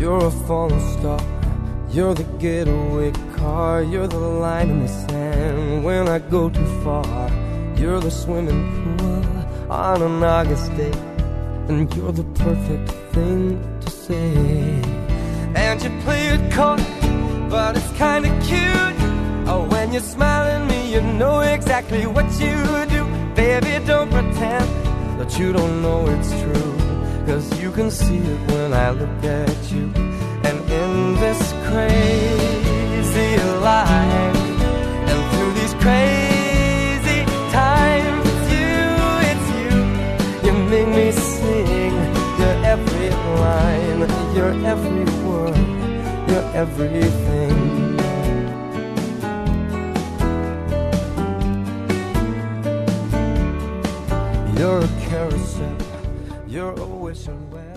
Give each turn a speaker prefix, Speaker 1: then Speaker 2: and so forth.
Speaker 1: You're a falling star, you're the getaway car, you're the line in the sand when I go too far. You're the swimming pool on an August day, and you're the perfect thing to say. And you play it coy, but it's kinda cute. Oh, when you smile at me, you know exactly what you do. Baby, don't pretend that you don't know it's true, 'cause you can see it when I look at you. And in this crazy life, and through these crazy times, it's you, you make me sing your every line, your every word, your everything. You're a carousel, you're a wishing well.